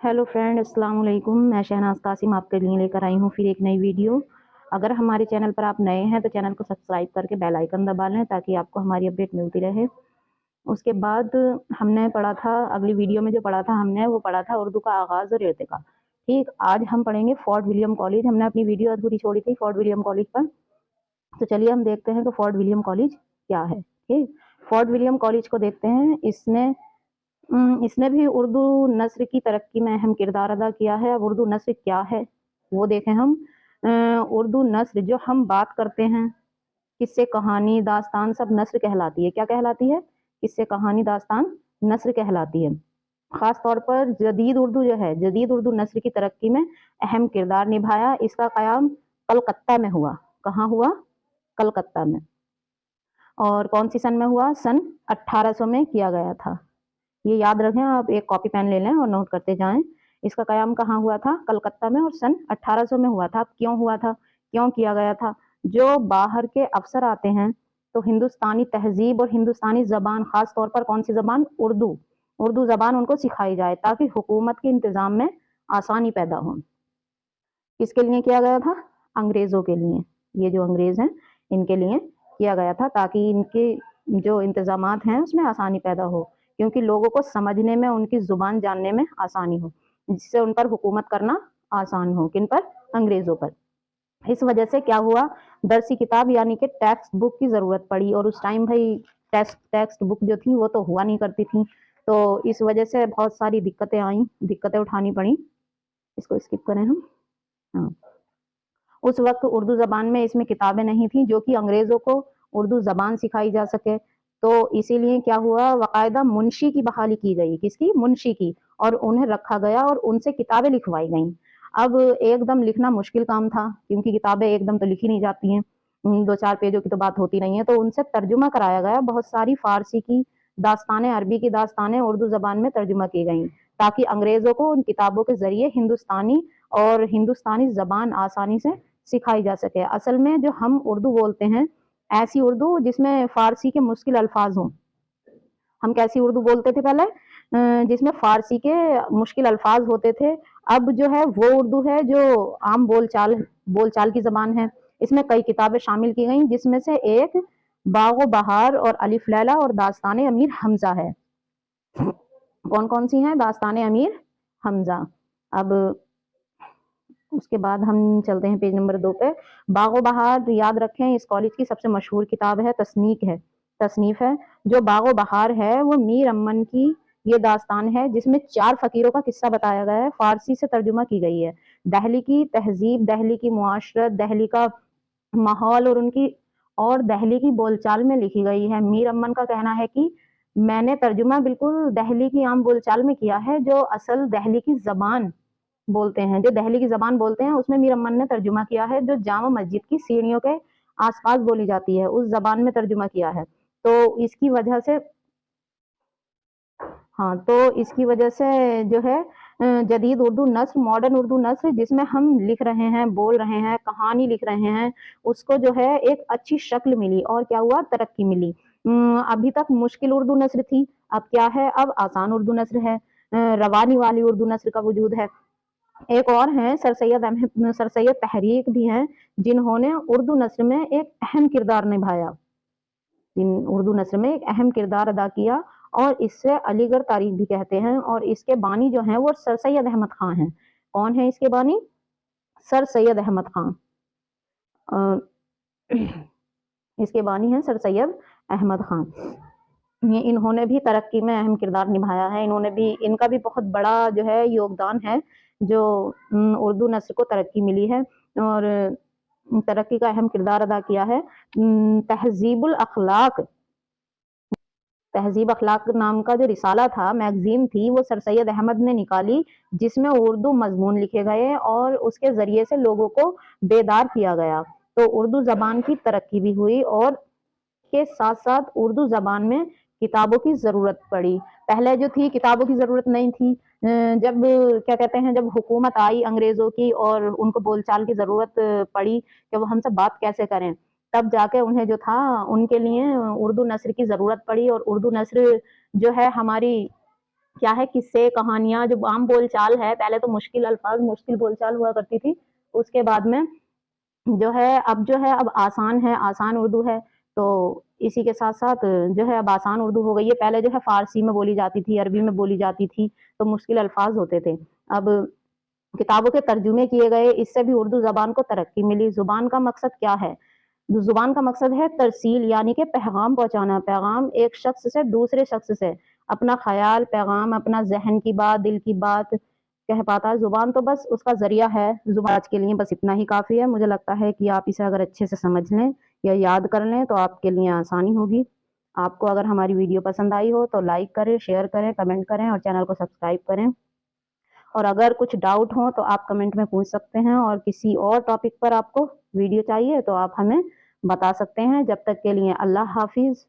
Hello friend, अस्सलाम वालेकुम। मैं शहनाज कासिम आपके लिए लेकर आई हूँ फिर एक नई वीडियो। अगर हमारे चैनल पर आप नए हैं तो चैनल को सब्सक्राइब करके बेल आइकन दबा लें ताकि आपको हमारी अपडेट मिलती रहे। उसके बाद हमने पढ़ा था, अगली वीडियो में जो पढ़ा था हमने वो पढ़ा था उर्दू का आगाज़ और इर्तिका। ठीक, आज हम पढ़ेंगे फोर्ट विलियम कॉलेज। हमने अपनी वीडियो अधूरी छोड़ी थी फोर्ट विलियम कॉलेज पर, तो चलिए हम देखते हैं कि फोर्ट विलियम कॉलेज क्या है। ठीक, फोर्ट विलियम कॉलेज को देखते हैं। इसने भी उर्दू नस्र की तरक्की में अहम किरदार अदा किया है। अब उर्दू नस्र क्या है वो देखें हम। उर्दू नस्र जो हम बात करते हैं, किस्से, कहानी, दास्तान, सब नस्र कहलाती है। क्या कहलाती है? किस्से, कहानी, दास्तान नस्र कहलाती है। खास तौर पर जदीद उर्दू जो है, जदीद उर्दू नस्र की तरक्की में अहम किरदार निभाया। इसका क़याम कलकत्ता में हुआ। कहाँ हुआ? कलकत्ता में। और कौन सी सन में हुआ? सन 1800 में किया गया था। ये याद रखें, आप एक कॉपी पेन ले लें और नोट करते जाएं। इसका कयाम कहाँ हुआ था? कलकत्ता में, और सन 1800 में हुआ था। अब क्यों हुआ था, क्यों किया गया था? जो बाहर के अफसर आते हैं तो हिंदुस्तानी तहजीब और हिंदुस्तानी ज़बान, ख़ास तौर पर कौन सी ज़बान? उर्दू। उर्दू ज़बान उनको सिखाई जाए ताकि हुकूमत के इंतज़ाम में आसानी पैदा हो। किसके लिए किया गया था? अंग्रेज़ों के लिए। ये जो अंग्रेज़ हैं इनके लिए किया गया था ताकि इनके जो इंतज़ामात हैं उसमें आसानी पैदा हो, क्योंकि लोगों को समझने में, उनकी ज़ुबान जानने में आसानी हो, जिससे उन पर हुकूमत करना आसान हो। किन पर? अंग्रेज़ों पर। इस वजह से क्या हुआ, दरसी किताब यानी कि टेक्स्ट बुक की ज़रूरत पड़ी। और उस टाइम भाई टेक्स्ट बुक जो थी वो तो हुआ नहीं करती थी, तो इस वजह से बहुत सारी दिक्कतें आईं, दिक्कतें उठानी पड़ी। इसको स्किप करें हम। हाँ, उस वक्त उर्दू ज़बान में इसमें किताबें नहीं थी जो कि अंग्रेज़ों को उर्दू ज़बान सिखाई जा सके। तो इसीलिए क्या हुआ, बाकायदा मुंशी की बहाली की गई। किसकी? मुंशी की। और उन्हें रखा गया और उनसे किताबें लिखवाई गईं। अब एकदम लिखना मुश्किल काम था, क्योंकि किताबें एकदम तो लिखी नहीं जाती हैं, 2-4 पेजों की तो बात होती नहीं है। तो उनसे तर्जुमा कराया गया। बहुत सारी फ़ारसी की दास्तानें, अरबी की दास्तानें उर्दू ज़बान में तर्जुमा की गईं ताकि अंग्रेज़ों को उन किताबों के ज़रिए हिंदुस्तानी ज़बान आसानी से सिखाई जा सके। असल में जो हम उर्दू बोलते हैं, ऐसी उर्दू जिसमें फ़ारसी के मुश्किल अल्फाज हों। हम कैसी उर्दू बोलते थे पहले? जिसमें फ़ारसी के मुश्किल अल्फाज होते थे। अब जो है वो उर्दू है जो आम बोलचाल की ज़बान है। इसमें कई किताबें शामिल की गई, जिसमें से एक बाग़ बहार और अलिफ लैला और दास्तान अमीर हमज़ा है। कौन कौन सी हैं? दास्तान अमीर हमज़ा। अब उसके बाद हम चलते हैं पेज नंबर 2 पे। बाग़ बहार याद रखें, इस कॉलेज की सबसे मशहूर किताब है, तसनीफ है। जो बाग़ बहार है वो मीर अमन की ये दास्तान है, जिसमें 4 फ़कीरों का किस्सा बताया गया है। फ़ारसी से तर्जुमा की गई है। दहली की तहजीब, दहली की मुआशरत, दहली का माहौल और दहली की बोलचाल में लिखी गई है। मीर अमन का कहना है कि मैंने तर्जुमा बिल्कुल दहली की आम बोलचाल में किया है, जो असल दहली की ज़बान बोलते हैं, जो दहली की ज़बान बोलते हैं उसमें मीर अमन ने तर्जुमा किया है। जो जामा मस्जिद की सीढ़ियों के आसपास बोली जाती है उस ज़बान में तर्जुमा किया है। तो इसकी वजह से हाँ, तो इसकी वजह से जो है जदीद उर्दू नस्र, मॉडर्न उर्दू नस्र जिसमें हम लिख रहे हैं, बोल रहे हैं, कहानी लिख रहे हैं, उसको जो है एक अच्छी शक्ल मिली और क्या हुआ, तरक्की मिली। अभी तक मुश्किल उर्दू नस्र थी, अब क्या है, अब आसान उर्दू नस्र है। रवानी वाली उर्दू नस्र का वजूद है। एक और हैं सर सैयद तहरीक भी हैं, जिन्होंने उर्दू नस्र में एक अहम किरदार निभाया, उर्दू नस्र में एक अहम किरदार अदा किया, और इससे अलीगढ़ तारीख भी कहते हैं। और इसके बानी जो हैं वो सर सैयद अहमद खां हैं। कौन है इसके बानी? सर सैयद अहमद खां। इसके बानी हैं सर सैयद अहमद खां। इन्होंने भी तरक्की में अहम किरदार निभाया है। इनका भी बहुत बड़ा जो है योगदान है, जो उर्दू नस्र को तरक्की मिली है और तरक्की का अहम किरदार अदा किया है। तहजीब अखलाक नाम का जो रिसाला था, मैगजीन थी, वो सर सैयद अहमद ने निकाली, जिसमें उर्दू मजमून लिखे गए और उसके ज़रिए से लोगों को बेदार किया गया। तो उर्दू ज़बान की तरक्की भी हुई और के साथ साथ उर्दू ज़बान में किताबों की ज़रूरत पड़ी। पहले जो थी किताबों की ज़रूरत नहीं थी। जब क्या कहते हैं, जब हुकूमत आई अंग्रेज़ों की और उनको बोलचाल की ज़रूरत पड़ी कि वो हमसे बात कैसे करें, तब जाके उन्हें जो था उनके लिए उर्दू नस्र की ज़रूरत पड़ी। और उर्दू नस्र जो है हमारी کیا ہے قصے کہانیاں جو عام بول چال ہے، پہلے تو مشکل الفاظ مشکل بول چال ہوا کرتی تھی، اس کے بعد میں جو ہے اب آسان ہے، آسان اردو ہے، تو اسی کے ساتھ ساتھ جو ہے اب آسان اردو ہو گئی ہے۔ پہلے جو ہے فارسی میں بولی جاتی تھی، عربی میں بولی جاتی تھی، تو مشکل الفاظ ہوتے تھے۔ اب کتابوں کے ترجمے کیے گئے، اس سے بھی اردو زبان کو ترقی ملی۔ زبان کا مقصد کیا ہے؟ زبان کا مقصد ہے ترسیل، یعنی کہ پیغام پہنچانا، پیغام ایک شخص سے دوسرے شخص سے اپنا خیال، پیغام، اپنا ذہن کی بات، دل کی بات کہہ پاتا ہے۔ زبان تو بس اس کا ذریعہ ہے۔ زبان آج کے لیے بس اتنا ہی کافی ہے۔ مجھے لگتا ہے کہ آپ اسے اگر اچھے سے سمجھ لیں یا یاد کر لیں تو آپ کے لیے آسانی ہوگی۔ آپ کو اگر ہماری ویڈیو پسند آئی ہو تو لائک کریں، شیئر کریں، کمنٹ کریں اور چینل کو سبسکرائب کریں۔ اور اگر کچھ ڈاؤٹ ہو تو آپ کمنٹ میں پوچھ سکتے ہیں، اور کسی اور ٹاپک پر آپ کو ویڈیو چاہیے تو آپ ہمیں بتا سکتے ہیں۔ جب تک کے لیے اللہ حافظ۔